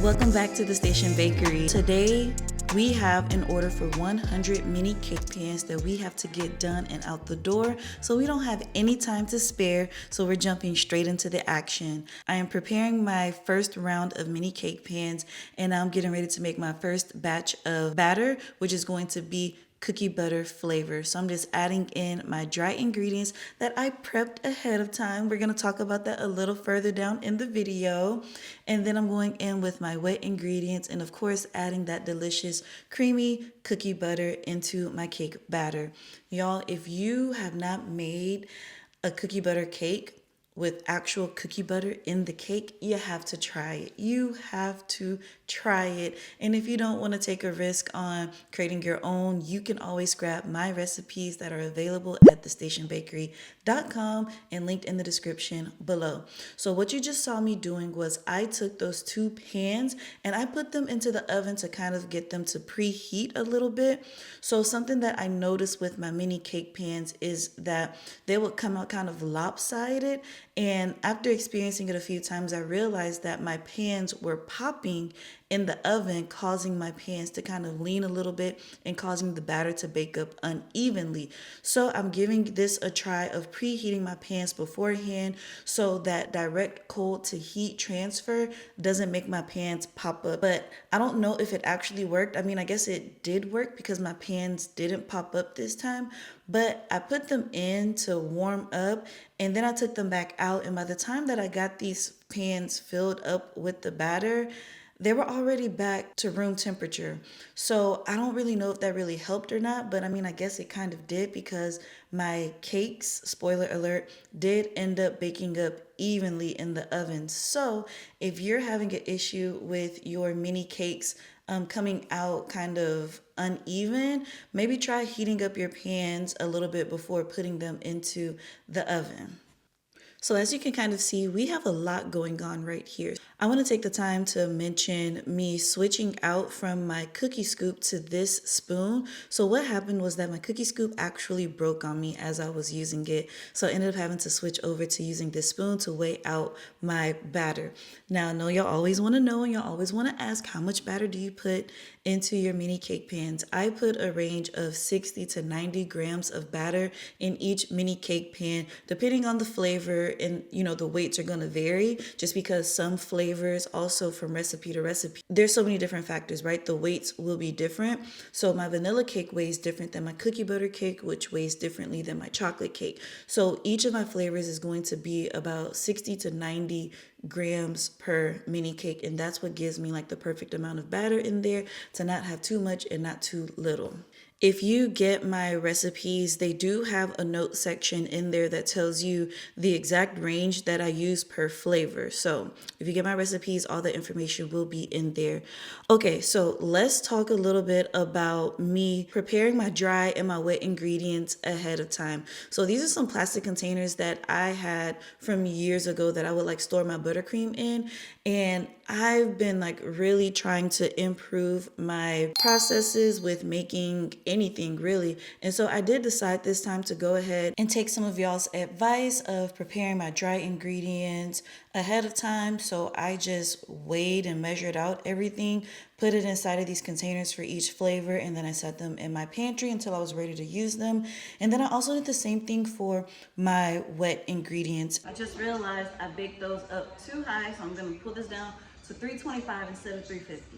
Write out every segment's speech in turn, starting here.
Welcome back to the Station Bakery. Today we have an order for 100 mini cake pans that we have to get done and out the door, so we don't have any time to spare, so we're jumping straight into the action. I am preparing my first round of mini cake pans, and I'm getting ready to make my first batch of batter, which is going to be cookie butter flavor. So I'm just adding in my dry ingredients that I prepped ahead of time. We're going to talk about that a little further down in the video. And then I'm going in with my wet ingredients and of course adding that delicious creamy cookie butter into my cake batter. Y'all, if you have not made a cookie butter cake with actual cookie butter in the cake, you have to try it. You have to try it. And if you don't want to take a risk on creating your own, you can always grab my recipes that are available at thestationbakery.com and linked in the description below. So what you just saw me doing was I took those two pans and I put them into the oven to kind of get them to preheat a little bit. So something that I noticed with my mini cake pans is that they would come out kind of lopsided. And after experiencing it a few times, I realized that my pans were popping in the oven, causing my pans to kind of lean a little bit and causing the batter to bake up unevenly. So I'm giving this a try of preheating my pans beforehand so that direct cold to heat transfer doesn't make my pans pop up. But I don't know if it actually worked. I mean, I guess it did work because my pans didn't pop up this time, but I put them in to warm up and then I took them back out. And by the time that I got these pans filled up with the batter, they were already back to room temperature. So I don't really know if that really helped or not, but I mean, I guess it kind of did because my cakes, spoiler alert, did end up baking up evenly in the oven. So if you're having an issue with your mini cakes coming out kind of uneven, maybe try heating up your pans a little bit before putting them into the oven. So as you can kind of see, we have a lot going on right here. I want to take the time to mention me switching out from my cookie scoop to this spoon. So what happened was that my cookie scoop actually broke on me as I was using it. So I ended up having to switch over to using this spoon to weigh out my batter. Now, I know y'all always want to know and y'all always want to ask, how much batter do you put into your mini cake pans? I put a range of 60 to 90 grams of batter in each mini cake pan, depending on the flavor, and the weights are going to vary just because some flavors also from recipe to recipe, there's so many different factors, right? The weights will be different. So my vanilla cake weighs different than my cookie butter cake, which weighs differently than my chocolate cake. So each of my flavors is going to be about 60 to 90 grams per mini cake, and that's what gives me like the perfect amount of batter in there to not have too much and not too little. If you get my recipes, they do have a note section in there that tells you the exact range that I use per flavor. So if you get my recipes, all the information will be in there. Okay, so let's talk a little bit about me preparing my dry and my wet ingredients ahead of time. So these are some plastic containers that I had from years ago that I would like store my buttercream in. And I've been like really trying to improve my processes with making anything really. And so I did decide this time to go ahead and take some of y'all's advice of preparing my dry ingredients ahead of time. So I just weighed and measured out everything, put it inside of these containers for each flavor, and then I set them in my pantry until I was ready to use them. And then I also did the same thing for my wet ingredients. I just realized I baked those up too high, so I'm going to pull this down to 325 instead of 350.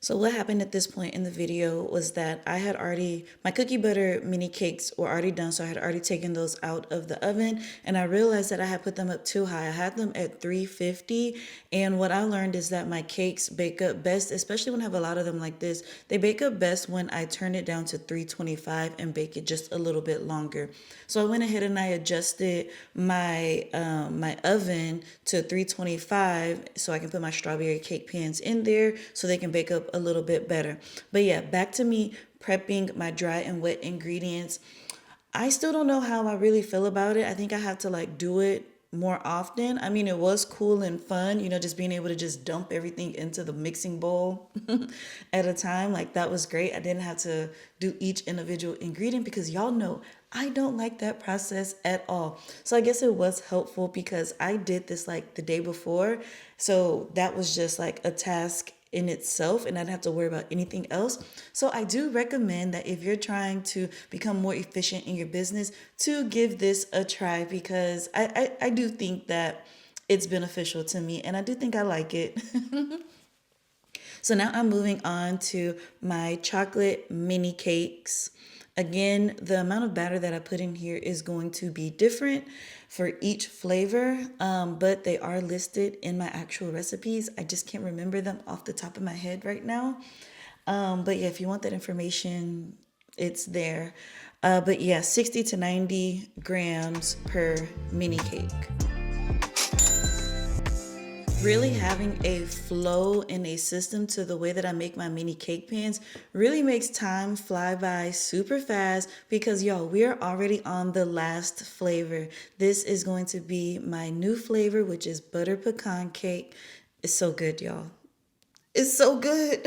So what happened at this point in the video was that I had already, my cookie butter mini cakes were already done, so I had already taken those out of the oven, and I realized that I had put them up too high. I had them at 350, and what I learned is that my cakes bake up best, especially when I have a lot of them like this, they bake up best when I turn it down to 325 and bake it just a little bit longer. So I went ahead and I adjusted my my oven to 325 so I can put my strawberry cake pans in there so they can bake up a little bit better. But yeah, back to me prepping my dry and wet ingredients. I still don't know how I really feel about it. I think I have to like do it more often. I mean, it was cool and fun, just being able to just dump everything into the mixing bowl at a time. Like that was great. I didn't have to do each individual ingredient because y'all know I don't like that process at all. So I guess it was helpful because I did this like the day before. So that was just like a task in itself and I didn't have to worry about anything else. So I do recommend that if you're trying to become more efficient in your business, to give this a try because I do think that it's beneficial to me and I do think I like it. So now I'm moving on to my chocolate mini cakes. Again, the amount of batter that I put in here is going to be different for each flavor, but they are listed in my actual recipes. I just can't remember them off the top of my head right now. But yeah, if you want that information, it's there. But yeah, 60 to 90 grams per mini cake. Really having a flow and a system to the way that I make my mini cake pans really makes time fly by super fast because y'all, we are already on the last flavor. This is going to be my new flavor, which is butter pecan cake. It's so good, y'all. It's so good.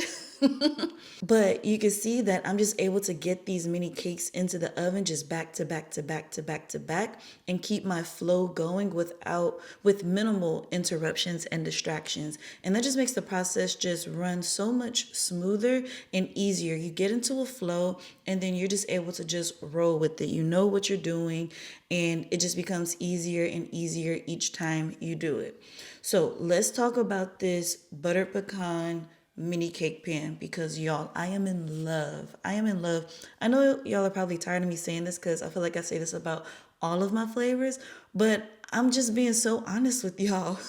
But you can see that I'm just able to get these mini cakes into the oven just back to back to back to back to back and keep my flow going with minimal interruptions and distractions. And that just makes the process just run so much smoother and easier. You get into a flow and then you're just able to just roll with it. You know what you're doing and it just becomes easier and easier each time you do it. So let's talk about this butter pecan mini cake pan because y'all, I am in love. I am in love. I know y'all are probably tired of me saying this because I feel like I say this about all of my flavors, but I'm just being so honest with y'all.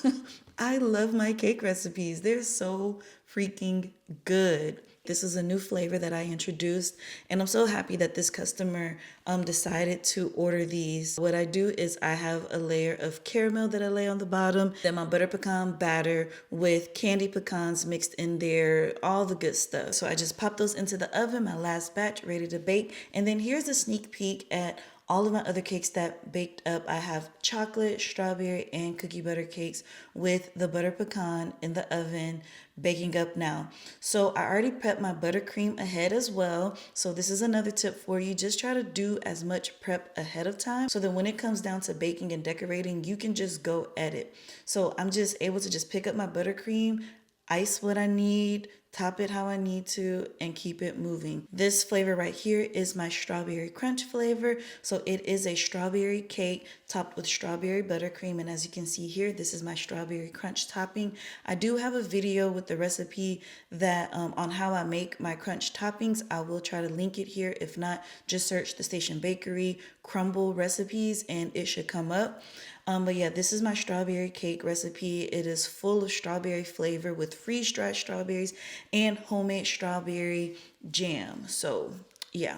I love my cake recipes. They're so freaking good. This is a new flavor that I introduced, and I'm so happy that this customer decided to order these. What I do is I have a layer of caramel that I lay on the bottom, then my butter pecan batter with candy pecans mixed in there, all the good stuff. So I just pop those into the oven, my last batch ready to bake, and then here's a sneak peek at all of my other cakes that baked up. I have chocolate, strawberry, and cookie butter cakes with the butter pecan in the oven baking up now. So I already prepped my buttercream ahead as well. So this is another tip for you. Just try to do as much prep ahead of time so that when it comes down to baking and decorating, you can just go at it. So I'm just able to just pick up my buttercream, ice what I need, top it how I need to, and keep it moving. This flavor right here is my strawberry crunch flavor. So it is a strawberry cake topped with strawberry buttercream. And as you can see here, this is my strawberry crunch topping. I do have a video with the recipe that on how I make my crunch toppings. I will try to link it here. If not, just search the Station Bakery crumble recipes and it should come up. But yeah, this is my strawberry cake recipe. It is full of strawberry flavor with freeze-dried strawberries and homemade strawberry jam. So yeah,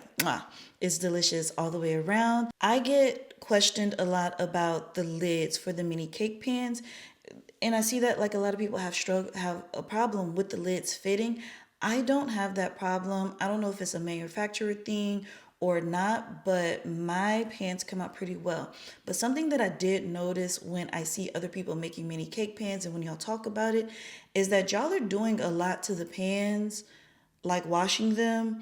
it's delicious all the way around. I get questioned a lot about the lids for the mini cake pans. And I see that like a lot of people have a problem with the lids fitting. I don't have that problem. I don't know if it's a manufacturer thing or not, but my pans come out pretty well. But something that I did notice when I see other people making mini cake pans and when y'all talk about it is that y'all are doing a lot to the pans, like washing them.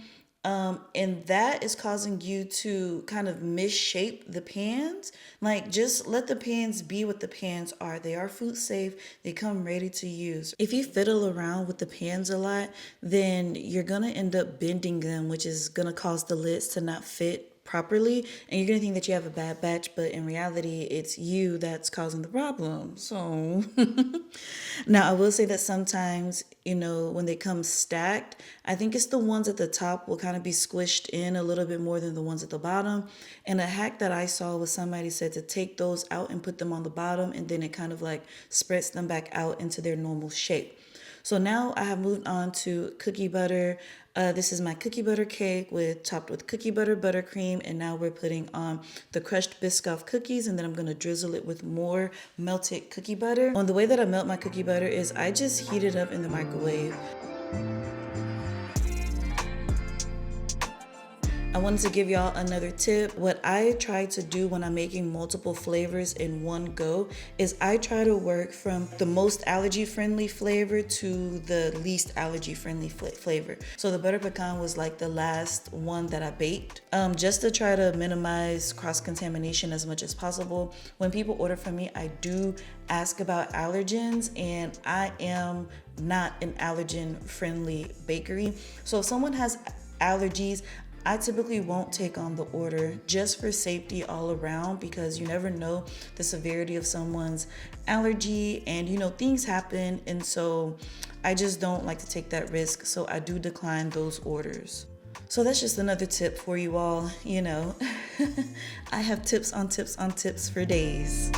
And that is causing you to kind of misshape the pans. Like, just let the pans be what the pans are. They are food safe. They come ready to use. If you fiddle around with the pans a lot, then you're going to end up bending them, which is going to cause the lids to not fit properly, and you're gonna think that you have a bad batch, but in reality it's you that's causing the problem. So now I will say that sometimes, when they come stacked, I think it's the ones at the top will kind of be squished in a little bit more than the ones at the bottom. And a hack that I saw was somebody said to take those out and put them on the bottom, and then it kind of like spreads them back out into their normal shape. So now I have moved on to cookie butter. This is my cookie butter cake topped with cookie butter buttercream, and now we're putting on the crushed Biscoff cookies, and then I'm gonna drizzle it with more melted cookie butter. And the way that I melt my cookie butter is I just heat it up in the microwave. I wanted to give y'all another tip. What I try to do when I'm making multiple flavors in one go is I try to work from the most allergy friendly flavor to the least allergy friendly flavor. So the butter pecan was like the last one that I baked, just to try to minimize cross contamination as much as possible. When people order from me, I do ask about allergens, and I am not an allergen friendly bakery. So if someone has allergies, I typically won't take on the order just for safety all around, because you never know the severity of someone's allergy, and things happen, and so I just don't like to take that risk, so I do decline those orders. So that's just another tip for you all. I have tips on tips on tips for days.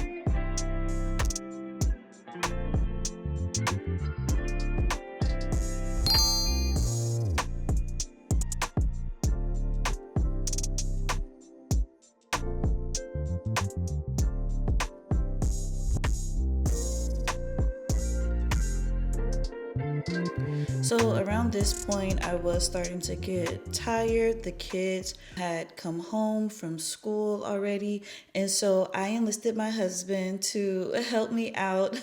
So around this point, I was starting to get tired. The kids had come home from school already. And so I enlisted my husband to help me out,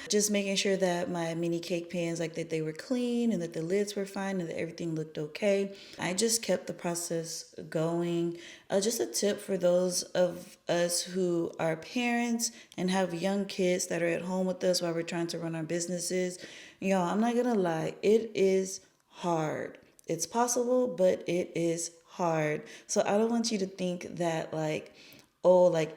just making sure that my mini cake pans, like that they were clean and that the lids were fine and that everything looked okay. I just kept the process going. Just a tip for those of us who are parents and have young kids that are at home with us while we're trying to run our businesses. Y'all, I'm not gonna lie, it is hard. It's possible, but it is hard. So I don't want you to think that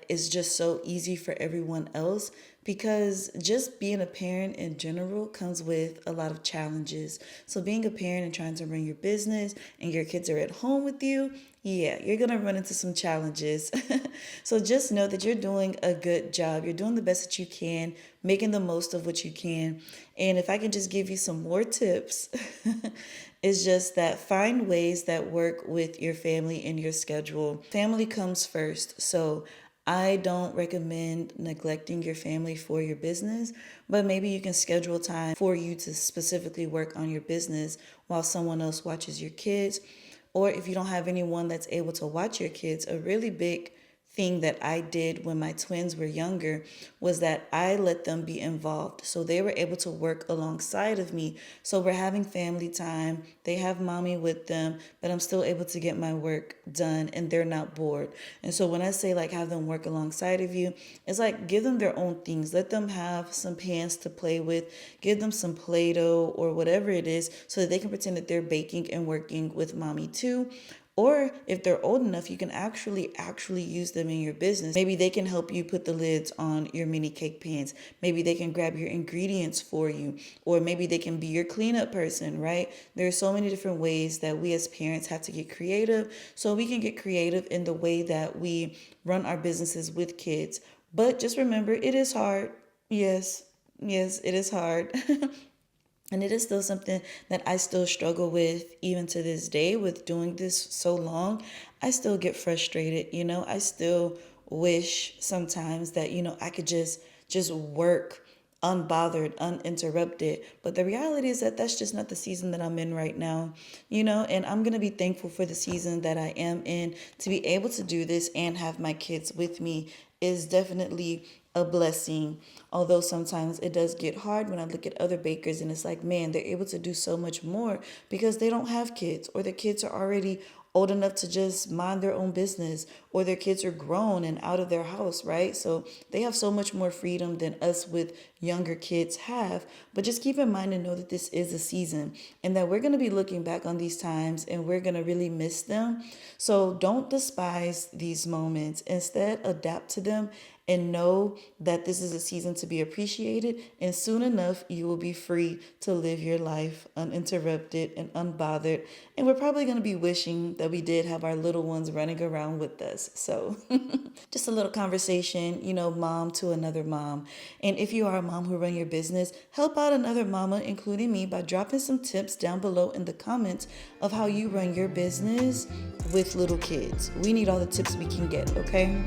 it's just so easy for everyone else, because just being a parent in general comes with a lot of challenges. So being a parent and trying to run your business and your kids are at home with you, yeah, you're gonna run into some challenges. So just know that you're doing a good job. You're doing the best that you can, making the most of what you can. And if I can just give you some more tips, it's just that find ways that work with your family and your schedule. Family comes first. So I don't recommend neglecting your family for your business, but maybe you can schedule time for you to specifically work on your business while someone else watches your kids. Or if you don't have anyone that's able to watch your kids, a really big thing that I did when my twins were younger was that I let them be involved. So they were able to work alongside of me. So we're having family time. They have mommy with them, but I'm still able to get my work done and they're not bored. And so when I say have them work alongside of you, it's give them their own things. Let them have some pans to play with. Give them some Play-Doh or whatever it is so that they can pretend that they're baking and working with mommy too. Or if they're old enough, you can actually use them in your business. Maybe they can help you put the lids on your mini cake pans. Maybe they can grab your ingredients for you. Or maybe they can be your cleanup person, right? There are so many different ways that we as parents have to get creative. So we can get creative in the way that we run our businesses with kids. But just remember, it is hard. Yes, it is hard. And it is still something that I still struggle with even to this day with doing this so long. I still get frustrated, I still wish sometimes that, I could just work unbothered, uninterrupted. But the reality is that that's just not the season that I'm in right now, and I'm going to be thankful for the season that I am in. To be able to do this and have my kids with me is definitely a blessing. Although sometimes it does get hard when I look at other bakers and it's man, they're able to do so much more because they don't have kids, or the kids are already old enough to just mind their own business, or their kids are grown and out of their house, right? So they have so much more freedom than us with younger kids have. But just keep in mind and know that this is a season and that we're going to be looking back on these times and we're going to really miss them. So don't despise these moments. Instead, adapt to them and know that this is a season to be appreciated, and soon enough you will be free to live your life uninterrupted and unbothered. And we're probably going to be wishing that we did have our little ones running around with us. So just a little conversation, mom to another mom. And if you are a mom who run your business, help out another mama, including me, by dropping some tips down below in the comments of how you run your business with little kids. We need all the tips we can get, okay?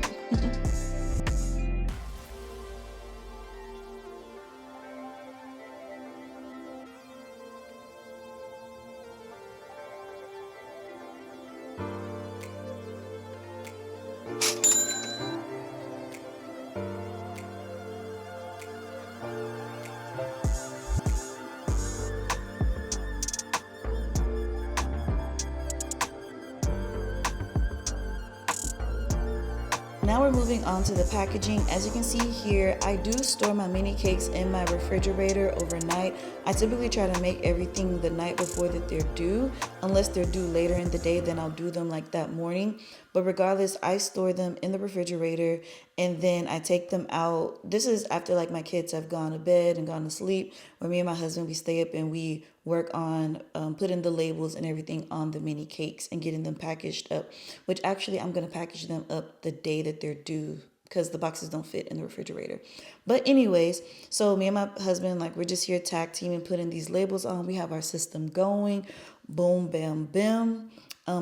now we're moving on to the packaging. As you can see here, I do store my mini cakes in my refrigerator overnight. I typically try to make everything the night before that they're due. Unless they're due later in the day, then I'll do them like that morning. But regardless, I store them in the refrigerator and then I take them out. This is after like my kids have gone to bed and gone to sleep, where me and my husband, we stay up and we work on putting the labels and everything on the mini cakes and getting them packaged up, which actually I'm going to package them up the day that they're due because the boxes don't fit in the refrigerator. But anyways, so me and my husband, like, we're just here tag teaming, putting these labels on. We have our system going. Boom, bam, bam.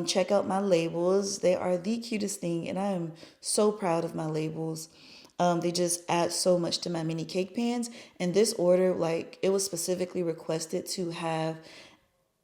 Check out my labels. They are the cutest thing, and I am so proud of my labels. They just add so much to my mini cake pans. And this order, like, it was specifically requested to have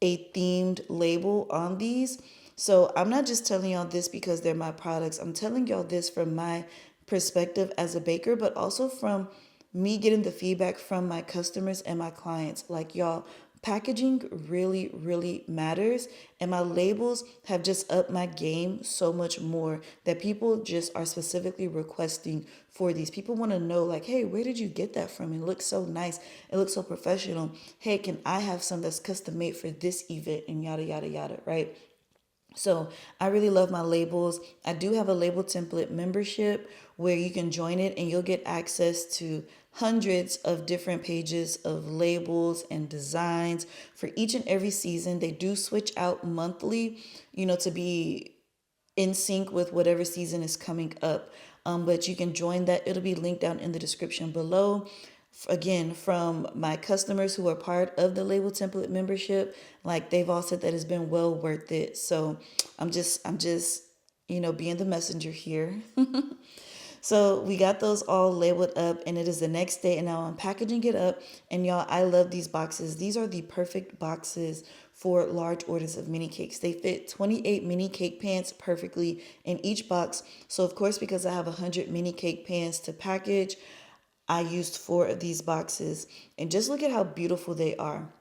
a themed label on these. So I'm not just telling y'all this because they're my products. I'm telling y'all this from my perspective as a baker, but also from me getting the feedback from my customers and my clients. Like, y'all, packaging really, really matters. And my labels have just upped my game so much more that people just are specifically requesting for these. People want to know, like, hey, where did you get that from? It looks so nice. It looks so professional. Hey, can I have some that's custom made for this event? And yada, yada, yada, right? So I really love my labels. I do have a label template membership where you can join it and you'll get access to hundreds of different pages of labels and designs for each and every season. They do switch out monthly, to be in sync with whatever season is coming up. But you can join that. It'll be linked down in the description below. Again, from my customers who are part of the label template membership, like, they've all said that it's been well worth it. So I'm just being the messenger here. So we got those all labeled up, and it is the next day, and now I'm packaging it up. And y'all, I love these boxes. These are the perfect boxes for large orders of mini cakes. They fit 28 mini cake pans perfectly in each box. So of course, because I have 100 mini cake pans to package, I used 4 of these boxes. And just look at how beautiful they are.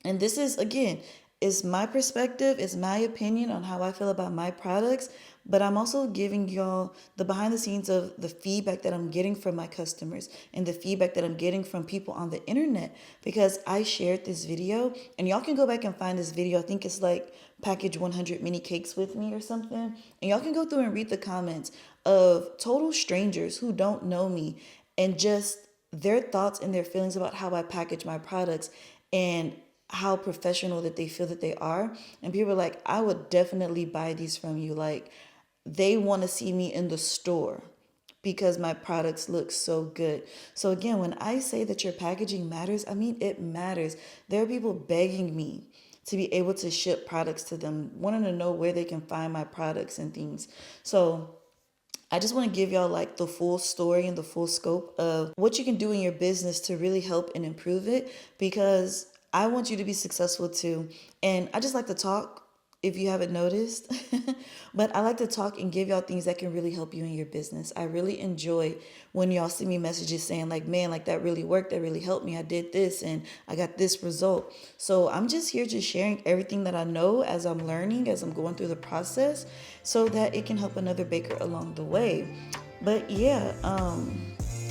And this is, again, it's my perspective, it's my opinion on how I feel about my products, but I'm also giving y'all the behind the scenes of the feedback that I'm getting from my customers and the feedback that I'm getting from people on the internet, because I shared this video, and y'all can go back and find this video. I think it's like package 100 mini cakes with me or something. And y'all can go through and read the comments of total strangers who don't know me and just their thoughts and their feelings about how I package my products and how professional that they feel that they are. And people are like, I would definitely buy these from you. Like, they want to see me in the store because my products look so good. So again, when I say that your packaging matters, I mean, it matters. There are people begging me to be able to ship products to them, wanting to know where they can find my products and things. So I just want to give y'all like the full story and the full scope of what you can do in your business to really help and improve it, because I want you to be successful too. And I just like to talk, if you haven't noticed, but I like to talk and give y'all things that can really help you in your business. I really enjoy when y'all send me messages saying like, man, like, that really worked. That really helped me. I did this and I got this result. So I'm just here just sharing everything that I know as I'm learning, as I'm going through the process, so that it can help another baker along the way. But yeah,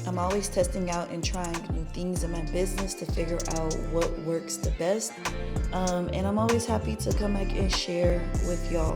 I'm always testing out and trying new things in my business to figure out what works the best. And I'm always happy to come back and share with y'all.